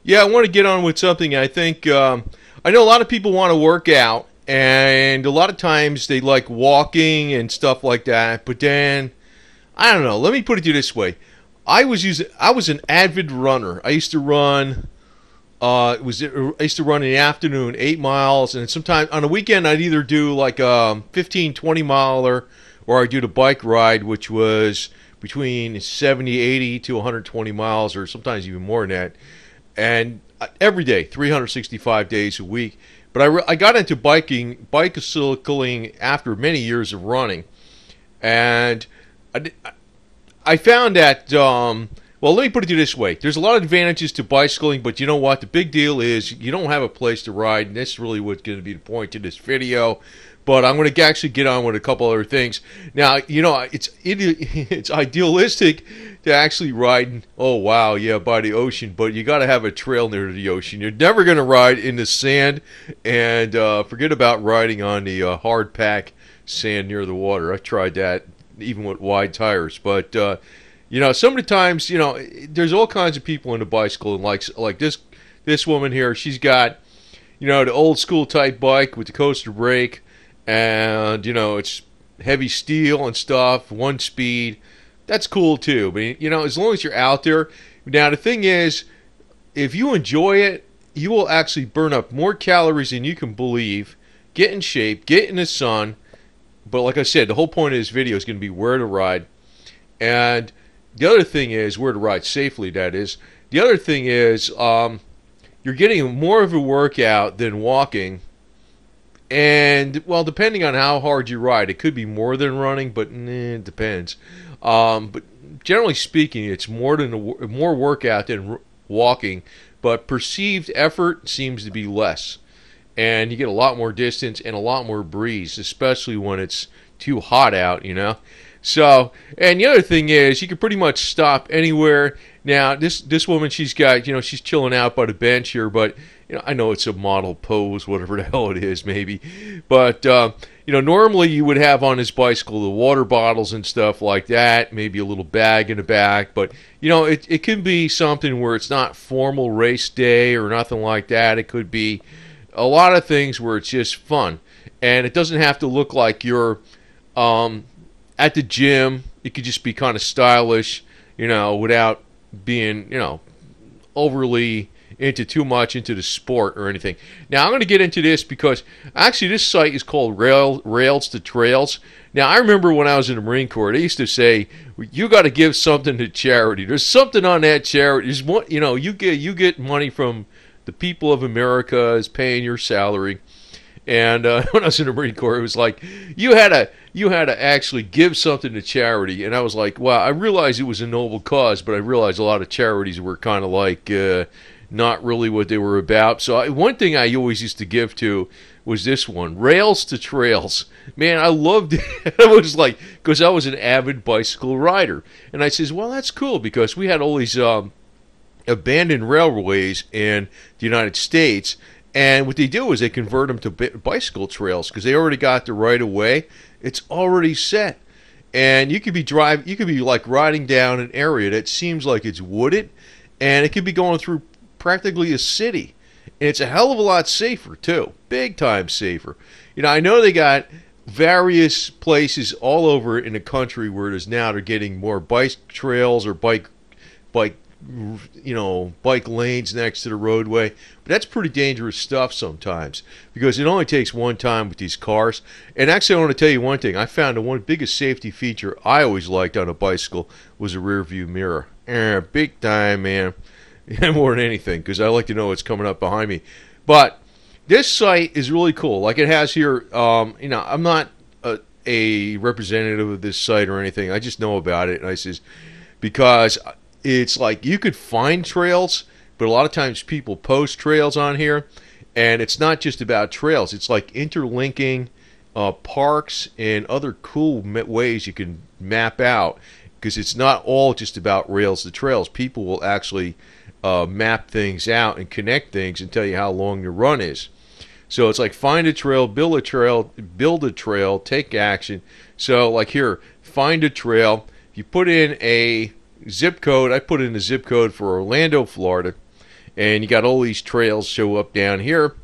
Yeah, I want to get on with something. I think I know a lot of people want to work out, and a lot of times they like walking and stuff like that. But then I don't know. Let me put it to you this way: I was an avid runner. I used to run. I used to run in the afternoon, 8 miles, and sometimes on the weekend I'd either do like a 15, 20 miler, or I'd do the bike ride, which was between 70, 80 to 120 miles, or sometimes even more than that. And every day, 365 days a week. But I got into bicycling after many years of running, and I found that. Well, let me put it to you this way. There's a lot of advantages to bicycling, but you know what? The big deal is you don't have a place to ride, and that's really what's going to be the point to this video. But I'm going to actually get on with a couple other things. Now, you know, it's idealistic to actually ride, oh, wow, yeah, by the ocean, but you got to have a trail near the ocean. You're never going to ride in the sand, and forget about riding on the hard pack sand near the water. I've tried that, even with wide tires, but... you know, some of the times, you know, there's all kinds of people in the bicycle, and like this woman here, she's got, you know, the old school type bike with the coaster brake, and you know, it's heavy steel and stuff, one speed. That's cool too. But you know, as long as you're out there. Now the thing is, if you enjoy it, you will actually burn up more calories than you can believe. Get in shape, get in the sun. But like I said, the whole point of this video is going to be where to ride, and the other thing is where to ride safely, that is. The other thing is you're getting more of a workout than walking. And, well, depending on how hard you ride, it could be more than running, but it depends. But generally speaking, it's more workout than walking, but perceived effort seems to be less. And you get a lot more distance and a lot more breeze, especially when it's too hot out, you know. So, and the other thing is, you can pretty much stop anywhere. Now, this woman, she's got, you know, she's chilling out by the bench here, but, you know, I know it's a model pose, whatever the hell it is, maybe. But, you know, normally you would have on this bicycle the water bottles and stuff like that, maybe a little bag in the back. But, you know, it can be something where it's not formal race day or nothing like that. It could be a lot of things where it's just fun. And it doesn't have to look like you're... at the gym. It could just be kind of stylish, you know, without being, you know, overly too much into the sport or anything. Now, I'm going to get into this because actually this site is called railstotrails. Now, I remember when I was in the Marine Corps, they used to say, you got to give something to charity. There's something on that charity. There's one, you know, you get money from the people of America is paying your salary. And when I was in the Marine Corps, it was like you had to actually give something to charity. And I was like, wow, I realized it was a noble cause, but I realized a lot of charities were kind of like not really what they were about. So one thing I always used to give to was this one, Rails to Trails. Man, I loved it. I was like, because I was an avid bicycle rider. And I says, well, that's cool because we had all these abandoned railways in the United States. And what they do is they convert them to bicycle trails because they already got the right of way. It's already set, and you could be like riding down an area that seems like it's wooded, and it could be going through practically a city, and it's a hell of a lot safer too, big time safer. You know, I know they got various places all over in the country where they're getting more bike trails or bike lanes next to the roadway. But that's pretty dangerous stuff sometimes because it only takes one time with these cars. And actually, I want to tell you one thing. I found the one biggest safety feature I always liked on a bicycle was a rear view mirror. Big time, man. More than anything because I like to know what's coming up behind me. But this site is really cool. Like it has here, you know, I'm not a representative of this site or anything. I just know about it. And I says, because it's like you could find trails, but a lot of times people post trails on here, and it's not just about trails. It's like interlinking parks and other cool ways you can map out because it's not all just about rails to trails. People will actually map things out and connect things and tell you how long your run is. So it's like find a trail, build a trail, take action. So like here, find a trail. If you put in a zip code, I put in the zip code for Orlando, Florida, and you got all these trails show up down here,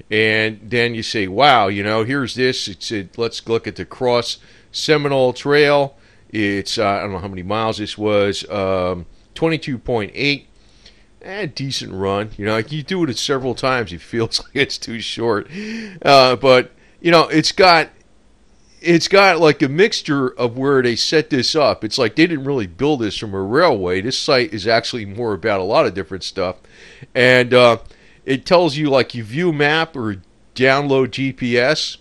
and then you say, wow, here's this. Let's look at the Cross Seminole Trail. It's I don't know how many miles this was, 22.8. Decent run. You do it several times, it feels like it's too short. But it's got like a mixture of where they set this up. It's like they didn't really build this from a railway. This site is actually more about a lot of different stuff. And it tells you, like, you view map or download GPS.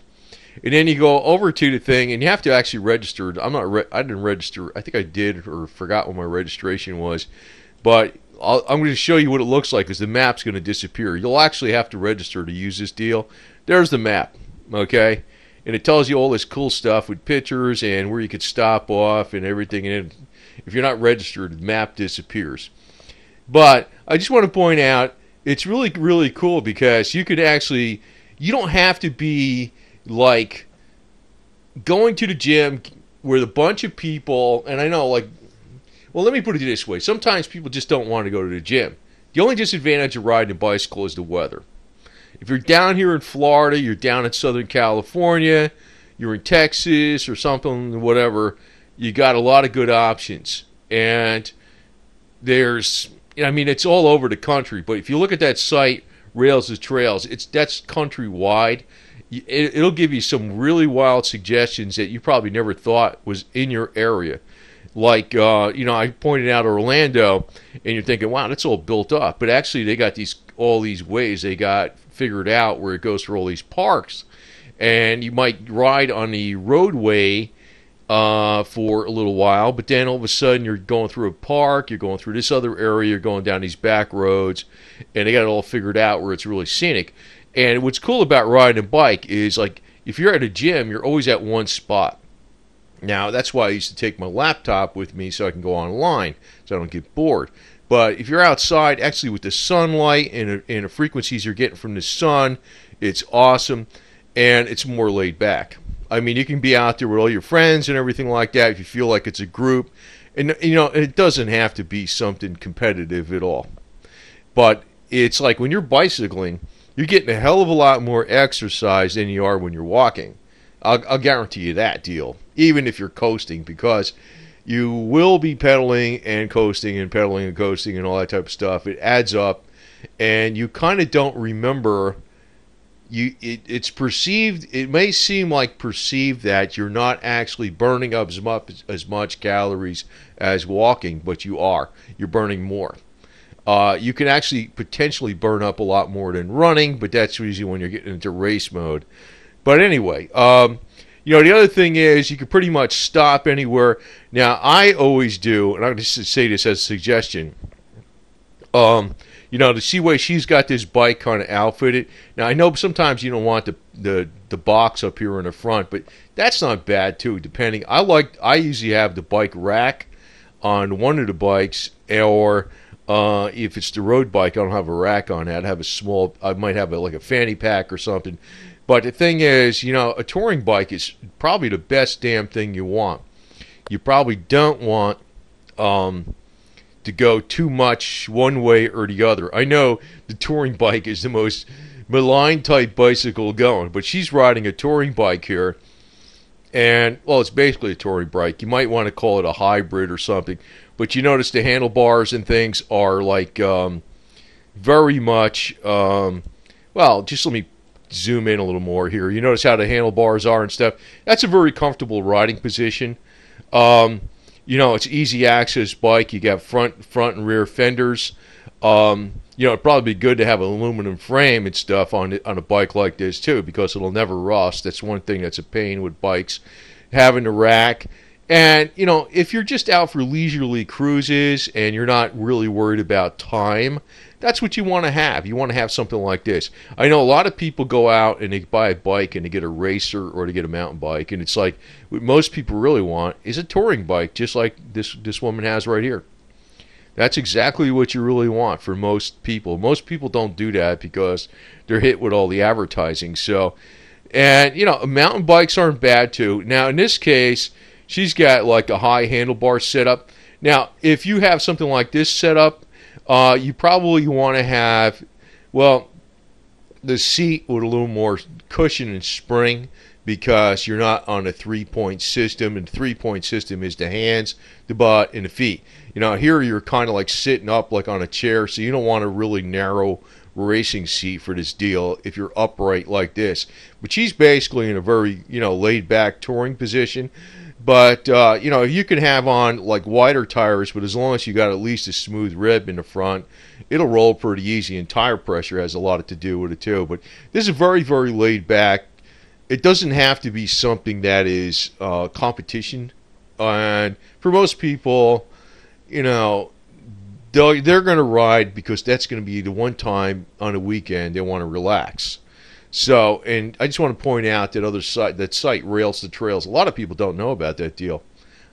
And then you go over to the thing, and you have to actually register. I didn't register. I think I did, or forgot what my registration was. But I'm going to show you what it looks like, because the map's going to disappear. You'll actually have to register to use this deal. There's the map, okay? And it tells you all this cool stuff with pictures and where you could stop off and everything. And if you're not registered, the map disappears. But I just want to point out, it's really, really cool, because you don't have to be like going to the gym with a bunch of people. And I know, like, well, let me put it this way. Sometimes people just don't want to go to the gym. The only disadvantage of riding a bicycle is the weather. If you're down here in Florida, you're down in Southern California, you're in Texas or something, whatever, you got a lot of good options. And it's all over the country. But if you look at that site, railstotrails, that's countrywide. It'll give you some really wild suggestions that you probably never thought was in your area. Like, I pointed out Orlando, and you're thinking, wow, that's all built up. But actually, they got all these ways they got figured out where it goes through all these parks. And you might ride on the roadway for a little while, but then all of a sudden you're going through a park, you're going through this other area, you're going down these back roads, and they got it all figured out where it's really scenic. And what's cool about riding a bike is, like, if you're at a gym, you're always at one spot. Now, that's why I used to take my laptop with me so I can go online, so I don't get bored. But if you're outside, actually with the sunlight and the frequencies you're getting from the sun, it's awesome, and it's more laid back. I mean, you can be out there with all your friends and everything like that if you feel like it's a group. And, it doesn't have to be something competitive at all. But it's like when you're bicycling, you're getting a hell of a lot more exercise than you are when you're walking. I'll guarantee you that deal, even if you're coasting, because you will be pedaling and coasting and pedaling and coasting and all that type of stuff. It adds up, and you kind of don't remember. It's perceived. It may seem like perceived that you're not actually burning up as much calories as walking, but you are. You're burning more. You can actually potentially burn up a lot more than running, but that's usually when you're getting into race mode. But anyway, the other thing is you can pretty much stop anywhere. Now, I always do, and I'm going to say this as a suggestion. To see where she's got this bike kind of outfitted. Now, I know sometimes you don't want the box up here in the front, but that's not bad too. Depending, I usually have the bike rack on one of the bikes, or if it's the road bike, I don't have a rack on that. I might have like a fanny pack or something. But the thing is, a touring bike is probably the best damn thing you want. You probably don't want to go too much one way or the other. I know the touring bike is the most maligned type bicycle going, but she's riding a touring bike here. And, well, it's basically a touring bike. You might want to call it a hybrid or something. But you notice the handlebars and things are like very much, just let me zoom in a little more here. You notice how the handlebars are and stuff. That's a very comfortable riding position. It's easy access bike. You got front and rear fenders. It'd probably be good to have an aluminum frame and stuff on a bike like this too, because it'll never rust. That's one thing that's a pain with bikes, having a rack. And, if you're just out for leisurely cruises and you're not really worried about time, that's what you want to have. You want to have something like this. I know a lot of people go out and they buy a bike and they get a racer or they get a mountain bike. And it's like what most people really want is a touring bike, just like this woman has right here. That's exactly what you really want for most people. Most people don't do that because they're hit with all the advertising. So, and, mountain bikes aren't bad too. Now, in this case, she's got like a high handlebar setup. Now, if you have something like this set up, You probably want to have, well, the seat with a little more cushion and spring, because you're not on a 3-point system, and the 3-point system is the hands, the butt, and the feet. Here you're kind of like sitting up like on a chair, so you don't want a really narrow racing seat for this deal if you're upright like this. But she's basically in a very, laid back touring position. But, you can have on like wider tires, but as long as you got at least a smooth rib in the front, it'll roll pretty easy, and tire pressure has a lot to do with it too. But this is very, very laid back. It doesn't have to be something that is competition. And for most people, they're going to ride because that's going to be the one time on a weekend they want to relax. So, and I just want to point out that site, Rails to Trails, a lot of people don't know about that deal.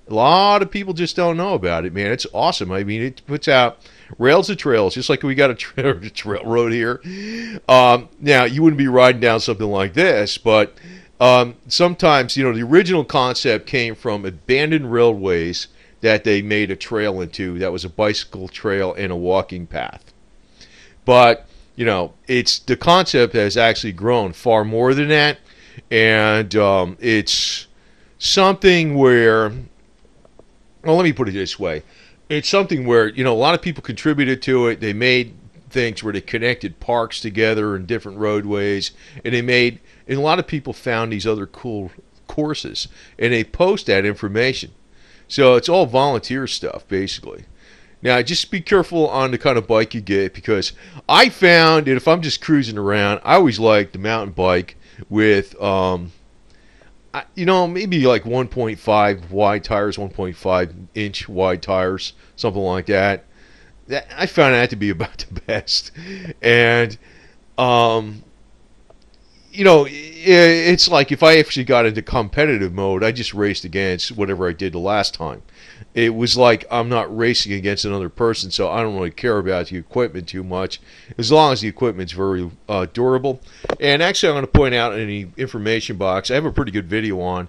A lot of people just don't know about it, man. It's awesome. I mean, it puts out Rails to Trails, just like we got a trail road here. Now, you wouldn't be riding down something like this, but sometimes, the original concept came from abandoned railways that they made a trail into that was a bicycle trail and a walking path. But it's the concept has actually grown far more than that, and it's something where, well, let me put it this way. It's something where, a lot of people contributed to it. They made things where they connected parks together and different roadways, and and a lot of people found these other cool courses, and they post that information. So it's all volunteer stuff, basically. Now, just be careful on the kind of bike you get, because I found that if I'm just cruising around, I always like the mountain bike with, maybe like 1.5 wide tires, 1.5 inch wide tires, something like that. I found that to be about the best. And, it's like if I actually got into competitive mode, I just raced against whatever I did the last time. It was like I'm not racing against another person, so I don't really care about the equipment too much, as long as the equipment's very durable. And actually, I'm going to point out in the information box, I have a pretty good video on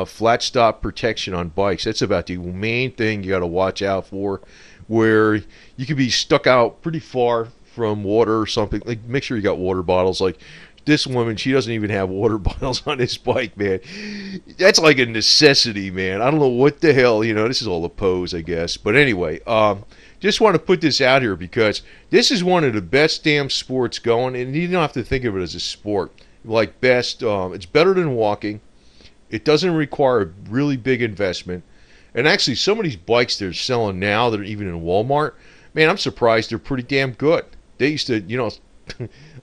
flat stop protection on bikes. That's about the main thing you got to watch out for, where you could be stuck out pretty far from water or something. Like, make sure you got water bottles. Like this woman, she doesn't even have water bottles on this bike, man. That's like a necessity, man. I don't know what the hell, this is all a pose, I guess. But anyway, just want to put this out here because this is one of the best damn sports going, and you don't have to think of it as a sport. Like best, it's better than walking. It doesn't require a really big investment. And actually, some of these bikes they're selling now that are even in Walmart, man, I'm surprised they're pretty damn good. They used to,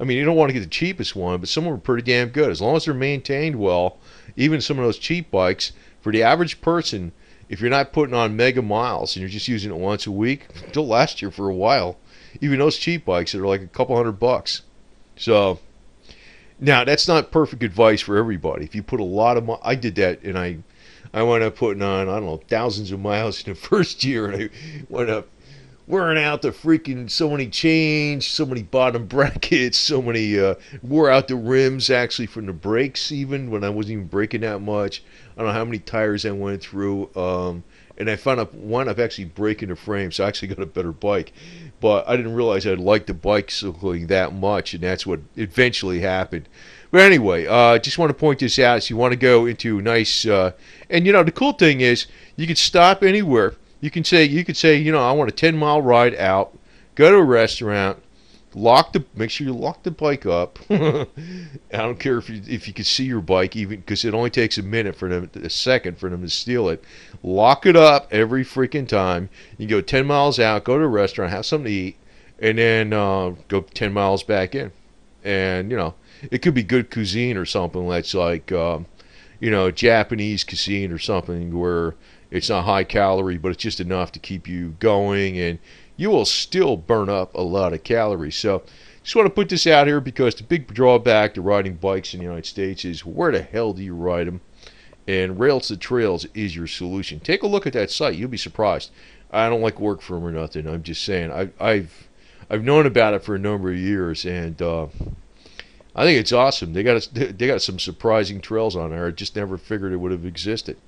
I mean, you don't want to get the cheapest one, but some of them are pretty damn good. As long as they're maintained well, even some of those cheap bikes, for the average person, if you're not putting on mega miles and you're just using it once a week, they'll last you for a while. Even those cheap bikes that are like a couple $100. So, now, that's not perfect advice for everybody. If you put a lot of I did that, and I wound up putting on, I don't know, thousands of miles in the first year, and I wound up wearing out the freaking so many chains, so many bottom brackets, so many wore out the rims actually from the brakes even when I wasn't even braking that much. I don't know how many tires I went through, and I wound up actually breaking the frame, so I actually got a better bike. But I didn't realize I'd like the bike cycling that much, and that's what eventually happened. But anyway, just want to point this out. So you want to go into nice, and the cool thing is you can stop anywhere. You could say, I want a 10-mile ride out, go to a restaurant, make sure you lock the bike up. I don't care if you can see your bike, even because it only takes a second for them to steal it. Lock it up every freaking time. You go 10 miles out, go to a restaurant, have something to eat, and then go 10 miles back in. And it could be good cuisine or something that's like Japanese cuisine or something where it's not high calorie, but it's just enough to keep you going, and you will still burn up a lot of calories. So just want to put this out here because the big drawback to riding bikes in the United States is where the hell do you ride them? And Rails to Trails is your solution. Take a look at that site. You'll be surprised. I don't like work for them or nothing. I'm just saying. I've known about it for a number of years, and I think it's awesome. They got some surprising trails on there. I just never figured it would have existed.